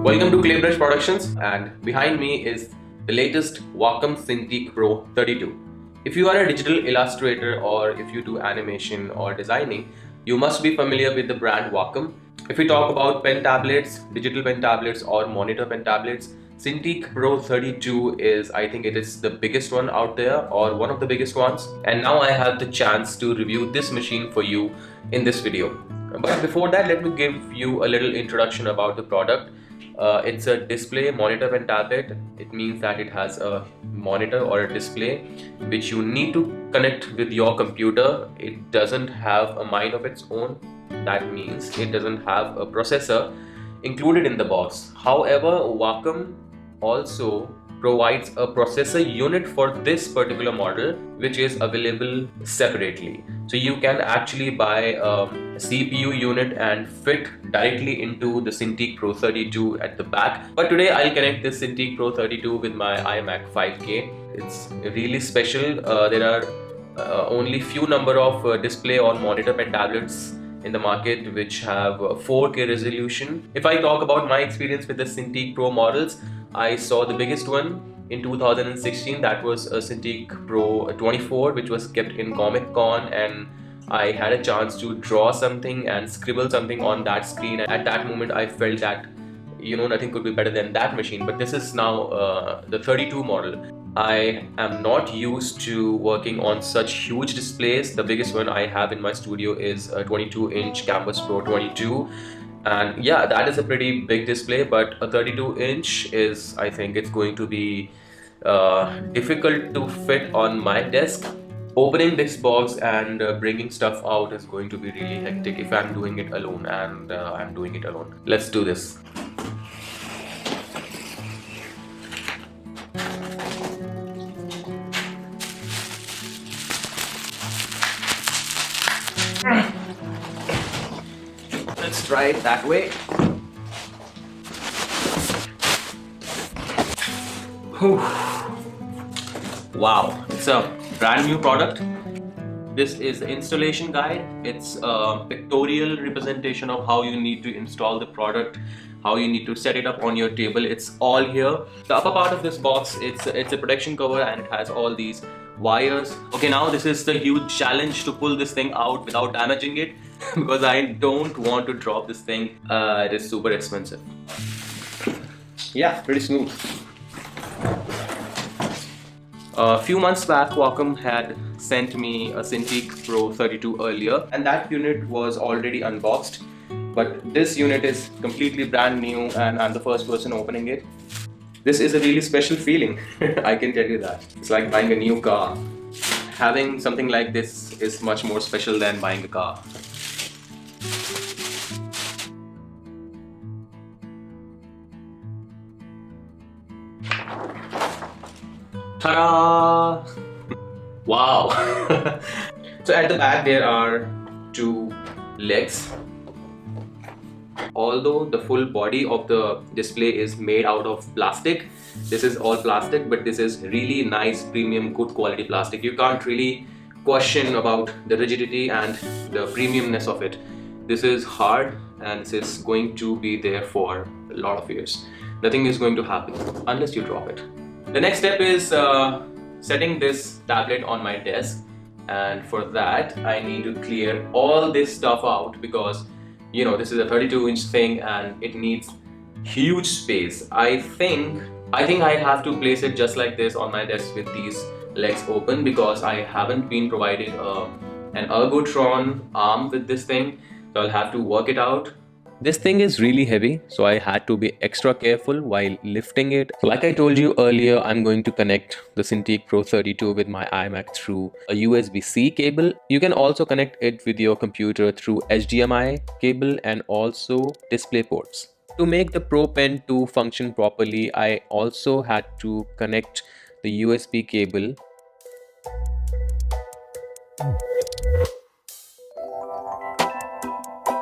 Welcome to ClayBrush Productions, and behind me is the latest Wacom Cintiq Pro 32. If you are a digital illustrator or if you do animation or designing, you must be familiar with the brand Wacom. If we talk about pen tablets, digital pen tablets or monitor pen tablets, Cintiq Pro 32 is, I think it is the biggest one out there or one of the biggest ones. And now I have the chance to review this machine for you in this video. But before that, let me give you a little introduction about the product. It's a display monitor pen tablet. It means that it has a monitor or a display which you need to connect with your computer. It doesn't have a mind of its own. That means it doesn't have a processor included in the box. However, Wacom also provides a processor unit for this particular model, which is available separately. So you can actually buy a CPU unit and fit directly into the Cintiq Pro 32 at the back. But today I'll connect this Cintiq Pro 32 with my iMac 5K. It's really special. There are only few number of display or monitor pen tablets in the market which have 4K resolution. If I talk about my experience with the Cintiq Pro models, I saw the biggest one in 2016. That was a Cintiq Pro 24, which was kept in Comic Con, and I had a chance to draw something and scribble something on that screen. At that moment I felt that nothing could be better than that machine. But this is now the 32 model. I am not used to working on such huge displays. The biggest one I have in my studio is a 22-inch Canvas Pro 22, and yeah, that is a pretty big display. But a 32-inch is, I think it's going to be difficult to fit on my desk. Opening this box and bringing stuff out is going to be really hectic if I'm doing it alone, and I'm doing it alone. Let's do this. Let's try it that way. Wow, it's a brand new product. This is the installation guide. It's a pictorial representation of how you need to install the product, how you need to set it up on your table. It's all here. The upper part of this box, it's a protection cover, and it has all these wires. Okay, now this is the huge challenge to pull this thing out without damaging it because I don't want to drop this thing. It is super expensive. Yeah, pretty smooth. A few months back, Wacom had sent me a Cintiq Pro 32 earlier, and that unit was already unboxed. But this unit is completely brand new, and I'm the first person opening it. This is a really special feeling, I can tell you that. It's like buying a new car. Having something like this is much more special than buying a car. Ta-da! Wow! So at the back there are two legs. Although the full body of the display is made out of plastic, this is all plastic, but this is really nice, premium, good quality plastic. You can't really question about the rigidity and the premiumness of it. This is hard, and this is going to be there for a lot of years. Nothing is going to happen unless you drop it. The next step is setting this tablet on my desk, and for that I need to clear all this stuff out because this is a 32-inch thing and it needs huge space. I think I have to place it just like this on my desk with these legs open because I haven't been provided an Ergotron arm with this thing, so I'll have to work it out. This thing is really heavy, so I had to be extra careful while lifting it. Like I told you earlier, I'm going to connect the Cintiq Pro 32 with my iMac through a USB-C cable. You can also connect it with your computer through HDMI cable and also display ports. To make the Pro Pen 2 function properly, I also had to connect the USB cable.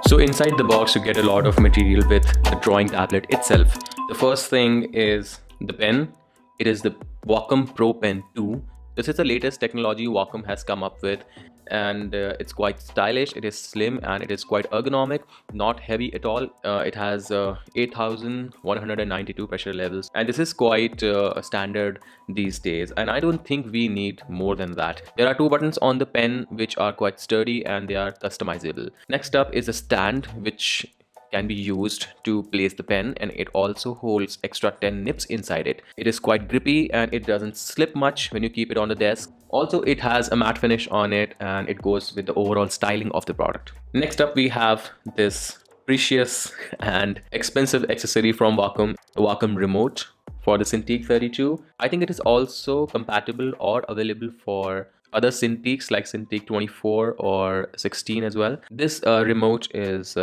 So inside the box you get a lot of material with the drawing tablet itself. The first thing is the pen. It is the Wacom Pro Pen 2. This is the latest technology Wacom has come up with. and it's quite stylish. It is slim and it is quite ergonomic, not heavy at all. It has 8192 pressure levels, and this is quite standard these days, and I don't think we need more than that. There are two buttons on the pen which are quite sturdy and they are customizable. Next up is a stand which can be used to place the pen, and it also holds extra 10 nips inside it. It is quite grippy and it doesn't slip much when you keep it on the desk. Also, it has a matte finish on it and it goes with the overall styling of the product. Next up, we have this precious and expensive accessory from Wacom, the Wacom remote for the Cintiq 32. I think it is also compatible or available for other Cintiqs like Cintiq 24 or 16 as well. This remote is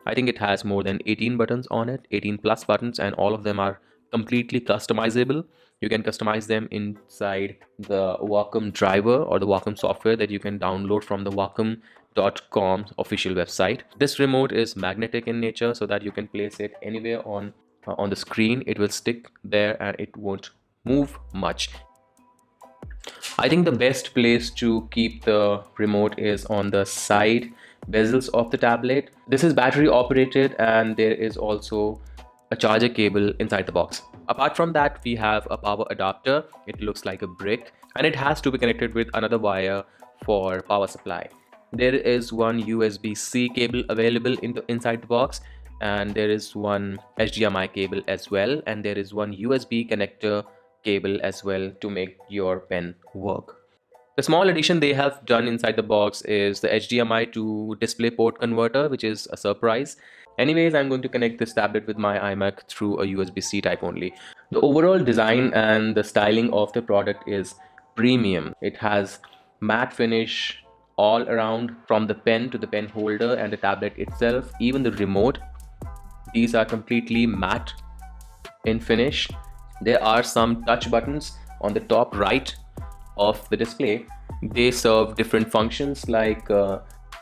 I think it has more than 18 buttons on it, 18 plus buttons, and all of them are completely customizable. You can customize them inside the Wacom driver or the Wacom software that you can download from the Wacom.com official website. This remote is magnetic in nature so that you can place it anywhere on the screen. It will stick there and it won't move much. I think the best place to keep the remote is on the side bezels of the tablet. This is battery operated and there is also a charger cable inside the box. Apart from that, we have a power adapter. It looks like a brick and it has to be connected with another wire for power supply. There is one USB-C cable available inside the box, and there is one HDMI cable as well, and there is one USB connector cable as well to make your pen work. The small addition they have done inside the box is the HDMI to DisplayPort converter, which is a surprise. Anyways, I'm going to connect this tablet with my iMac through a USB-C type only. The overall design and the styling of the product is premium. It has matte finish all around, from the pen to the pen holder and the tablet itself, even the remote. These are completely matte in finish. There are some touch buttons on the top right of the display. They serve different functions, like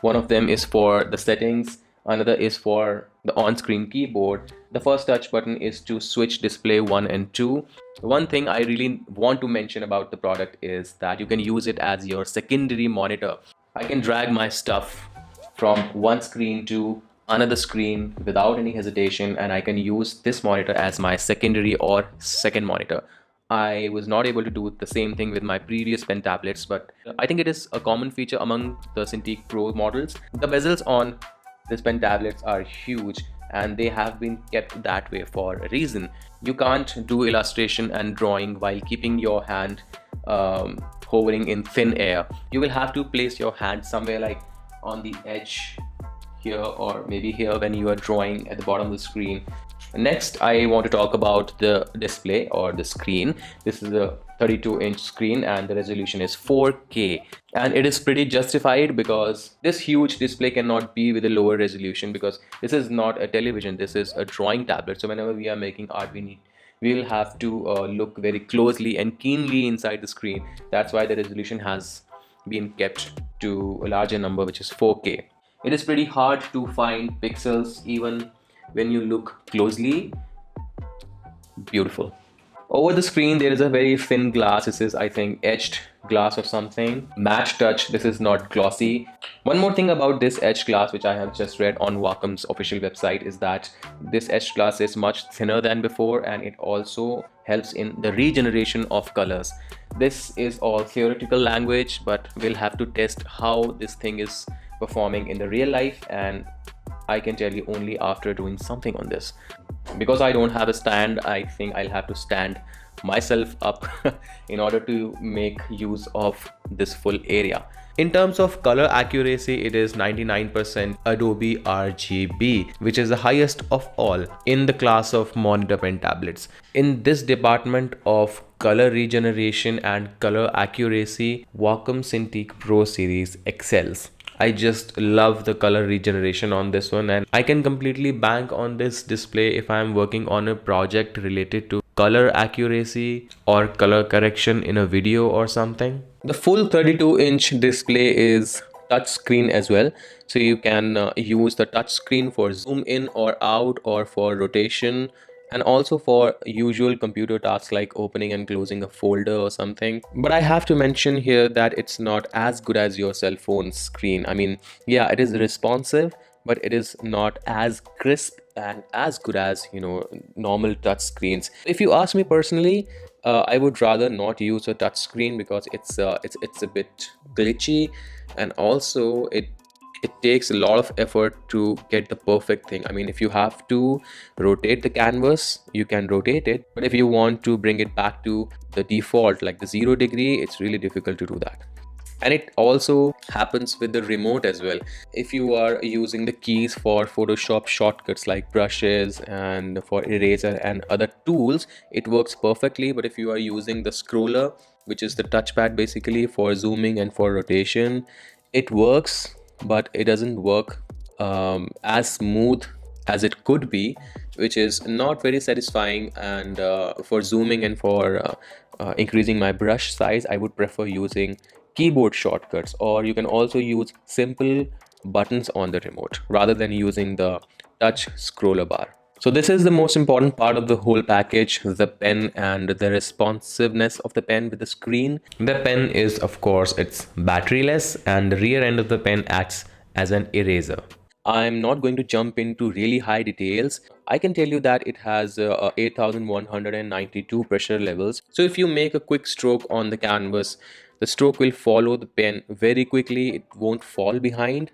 one of them is for the settings, another is for the on-screen keyboard. The first touch button is to switch display 1 and 2. One thing I really want to mention about the product is that you can use it as your secondary monitor. I can drag my stuff from one screen to another screen without any hesitation, and I can use this monitor as my secondary or second monitor. I was not able to do the same thing with my previous pen tablets, but I think it is a common feature among the Cintiq Pro models. The bezels on this pen tablets are huge and they have been kept that way for a reason. You can't do illustration and drawing while keeping your hand hovering in thin air. You will have to place your hand somewhere like on the edge here or maybe here when you are drawing at the bottom of the screen. Next, I want to talk about the display or the screen. This is a 32-inch screen and the resolution is 4K, and it is pretty justified because this huge display cannot be with a lower resolution, because this is not a television, this is a drawing tablet. So whenever we are making art, we will have to look very closely and keenly inside the screen. That's why the resolution has been kept to a larger number, which is 4K. It is pretty hard to find pixels even when you look closely. Beautiful. Over the screen there is a very thin glass. This is, I think, etched glass or something. Matte touch. This is not glossy. One more thing about this etched glass, which I have just read on Wacom's official website, is that this etched glass is much thinner than before, and it also helps in the regeneration of colors. This is all theoretical language, but we'll have to test how this thing is performing in the real life, and I can tell you only after doing something on this. Because I don't have a stand, I think I'll have to stand myself up in order to make use of this full area. In terms of color accuracy, it is 99% Adobe RGB, which is the highest of all in the class of monitor pen tablets. In this department of color regeneration and color accuracy, Wacom Cintiq Pro series excels. I just love the color regeneration on this one, and I can completely bank on this display if I am working on a project related to color accuracy or color correction in a video or something. The full 32-inch display is touch screen as well, so you can use the touch screen for zoom in or out or for rotation and also for usual computer tasks like opening and closing a folder or something. But I have to mention here that it's not as good as your cell phone screen. I mean, yeah, it is responsive, but it is not as crisp and as good as, normal touch screens. If you ask me personally, I would rather not use a touch screen because it's a bit glitchy, and also it takes a lot of effort to get the perfect thing. I mean, if you have to rotate the canvas, you can rotate it, but if you want to bring it back to the default, like the 0 degree, it's really difficult to do that. And it also happens with the remote as well. If you are using the keys for Photoshop shortcuts like brushes and for eraser and other tools, it works perfectly. But if you are using the scroller, which is the touchpad basically for zooming and for rotation, it works, but it doesn't work as smooth as it could be, which is not very satisfying. And for zooming and for increasing my brush size, I would prefer using keyboard shortcuts, or you can also use simple buttons on the remote rather than using the touch scroller bar. So this is the most important part of the whole package, the pen and the responsiveness of the pen with the screen. The pen is, of course, it's batteryless, and the rear end of the pen acts as an eraser. I'm not going to jump into really high details. I can tell you that it has 8192 pressure levels. So if you make a quick stroke on the canvas, the stroke will follow the pen very quickly. It won't fall behind.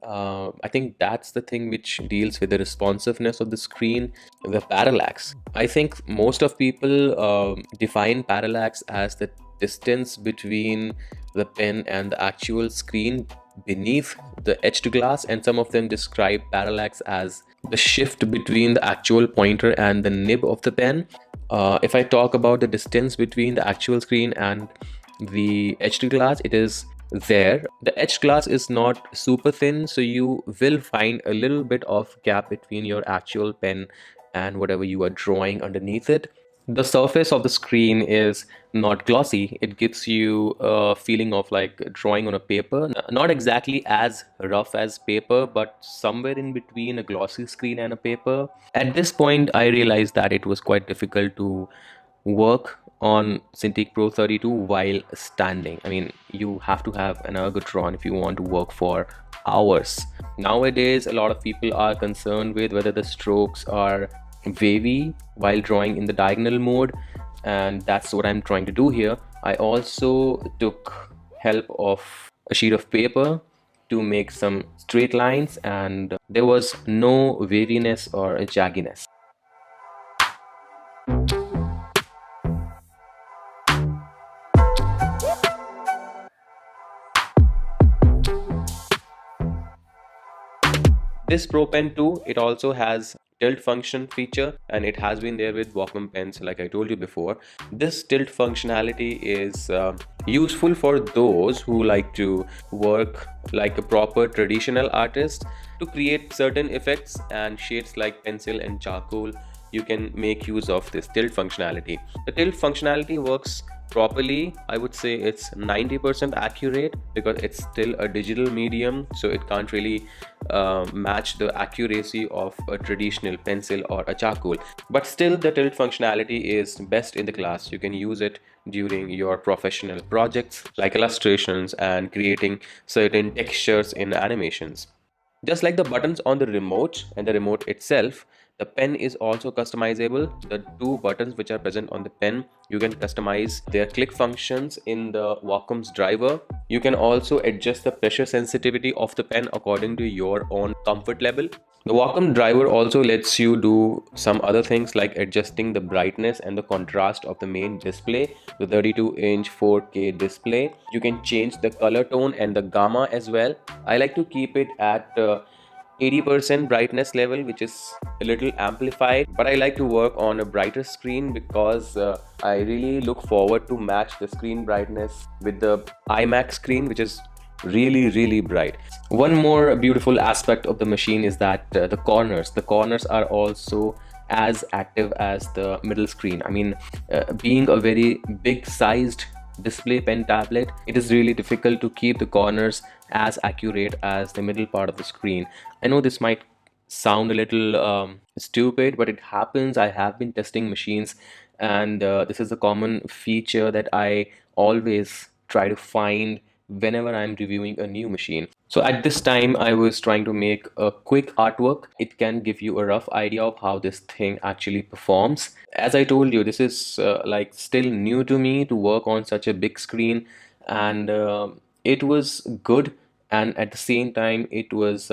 I think that's the thing which deals with the responsiveness of the screen. The parallax, I think most of people define parallax as the distance between the pen and the actual screen beneath the etched glass, and some of them describe parallax as the shift between the actual pointer and the nib of the pen. If I talk about the distance between the actual screen and the etched glass, it is there. The etched glass is not super thin, so you will find a little bit of gap between your actual pen and whatever you are drawing underneath it. The surface of the screen is not glossy. It gives you a feeling of like drawing on a paper. Not exactly as rough as paper, but somewhere in between a glossy screen and a paper. At this point, I realized that it was quite difficult to work on Cintiq Pro 32 while standing. I mean, you have to have an ergotron if you want to work for hours. Nowadays, a lot of people are concerned with whether the strokes are wavy while drawing in the diagonal mode, and that's what I'm trying to do here. I also took help of a sheet of paper to make some straight lines, and there was no waviness or jagginess. This Pro Pen 2, it also has tilt function feature, and it has been there with Wacom pens like I told you before. This tilt functionality is useful for those who like to work like a proper traditional artist to create certain effects and shades like pencil and charcoal. You can make use of this tilt functionality. The tilt functionality works properly. I would say it's 90% accurate because it's still a digital medium, so it can't really match the accuracy of a traditional pencil or a charcoal. But still, the tilt functionality is best in the class. You can use it during your professional projects like illustrations and creating certain textures in animations. Just like the buttons on the remote and the remote itself, the pen is also customizable. The two buttons which are present on the pen, you can customize their click functions in the Wacom's driver. You can also adjust the pressure sensitivity of the pen according to your own comfort level. The Wacom driver also lets you do some other things like adjusting the brightness and the contrast of the main display, the 32-inch 4K display. You can change the color tone and the gamma as well. I like to keep it at 80% brightness level, which is a little amplified, but I like to work on a brighter screen because I really look forward to match the screen brightness with the iMac screen, which is really bright. One more beautiful aspect of the machine is that the corners are also as active as the middle screen. I mean, being a very big sized display pen tablet, it is really difficult to keep the corners as accurate as the middle part of the screen. I know this might sound a little stupid, but it happens. I have been testing machines, and this is a common feature that I always try to find whenever I'm reviewing a new machine. So at this time, I was trying to make a quick artwork. It can give you a rough idea of how this thing actually performs. As I told you, this is like still new to me to work on such a big screen, and it was good, and at the same time, it was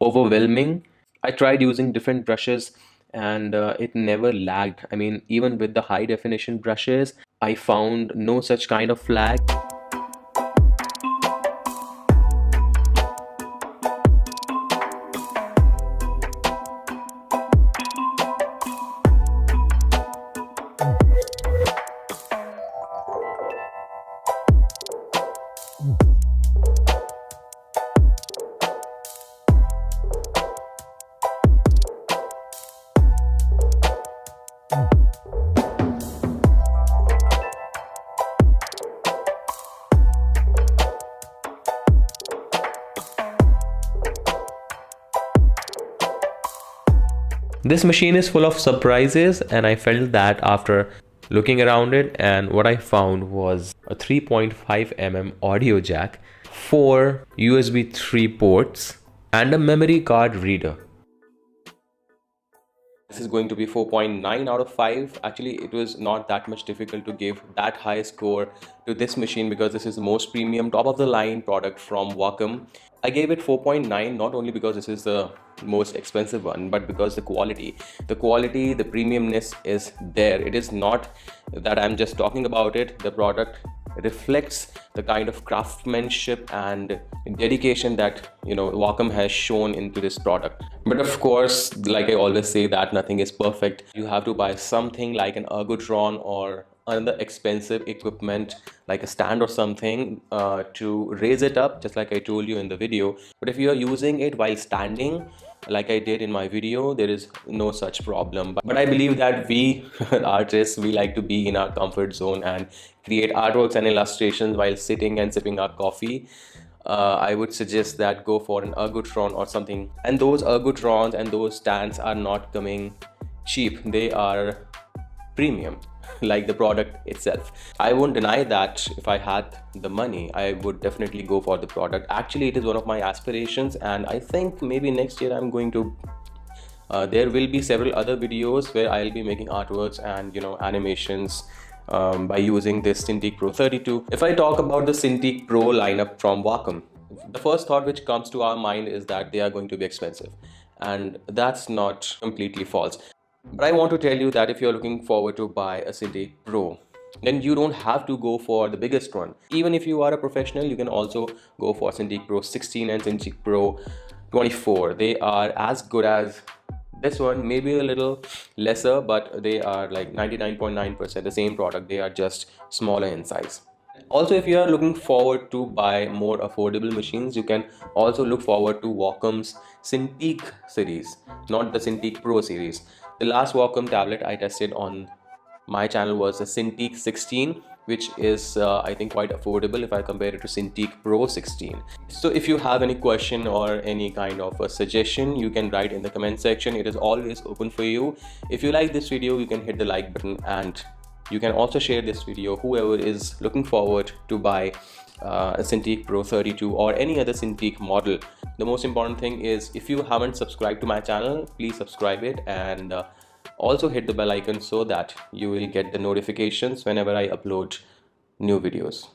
overwhelming. I tried using different brushes, and it never lagged. I mean, even with the high definition brushes, I found no such kind of lag. This machine is full of surprises, and I felt that after looking around it, and what I found was a 3.5 mm audio jack, 4 USB 3 ports, and a memory card reader. This is going to be 4.9 out of 5. Actually, it was not that much difficult to give that high score to this machine because this is the most premium, top of the line product from Wacom. I gave it 4.9 not only because this is the most expensive one, but because the quality, the premiumness is there. It is not that I'm just talking about it. The product reflects the kind of craftsmanship and dedication that Wacom has shown into this product. But of course, like I always say, that nothing is perfect. You have to buy something like an ergotron or another expensive equipment like a stand or something to raise it up, just like I told you in the video. But if you are using it while standing, like I did in my video, there is no such problem. But I believe that we artists, we like to be in our comfort zone and create artworks and illustrations while sitting and sipping our coffee. I would suggest that go for an ergotron or something. And those ergotrons and those stands are not coming cheap. They are premium, like the product itself. I won't deny that if I had the money, I would definitely go for the product. Actually, it is one of my aspirations, and I think maybe next year I'm going to there will be several other videos where I'll be making artworks and animations by using this Cintiq Pro 32. If I talk about the Cintiq Pro lineup from Wacom, the first thought which comes to our mind is that they are going to be expensive, and that's not completely false. But I want to tell you that if you're looking forward to buy a Cintiq Pro, then you don't have to go for the biggest one. Even if you are a professional, you can also go for Cintiq Pro 16 and Cintiq Pro 24. They are as good as this one, maybe a little lesser, but they are like 99.9% the same product. They are just smaller in size. Also, if you are looking forward to buy more affordable machines, you can also look forward to Wacom's Cintiq series, not the Cintiq Pro series. The last Wacom tablet I tested on my channel was the Cintiq 16, which is I think quite affordable if I compare it to Cintiq Pro 16. So if you have any question or any kind of a suggestion, you can write in the comment section. It is always open for you. If you like this video, you can hit the like button, and you can also share this video whoever is looking forward to buy a Cintiq Pro 32 or any other Cintiq model. The most important thing is, if you haven't subscribed to my channel, please subscribe it, and also hit the bell icon so that you will get the notifications whenever I upload new videos.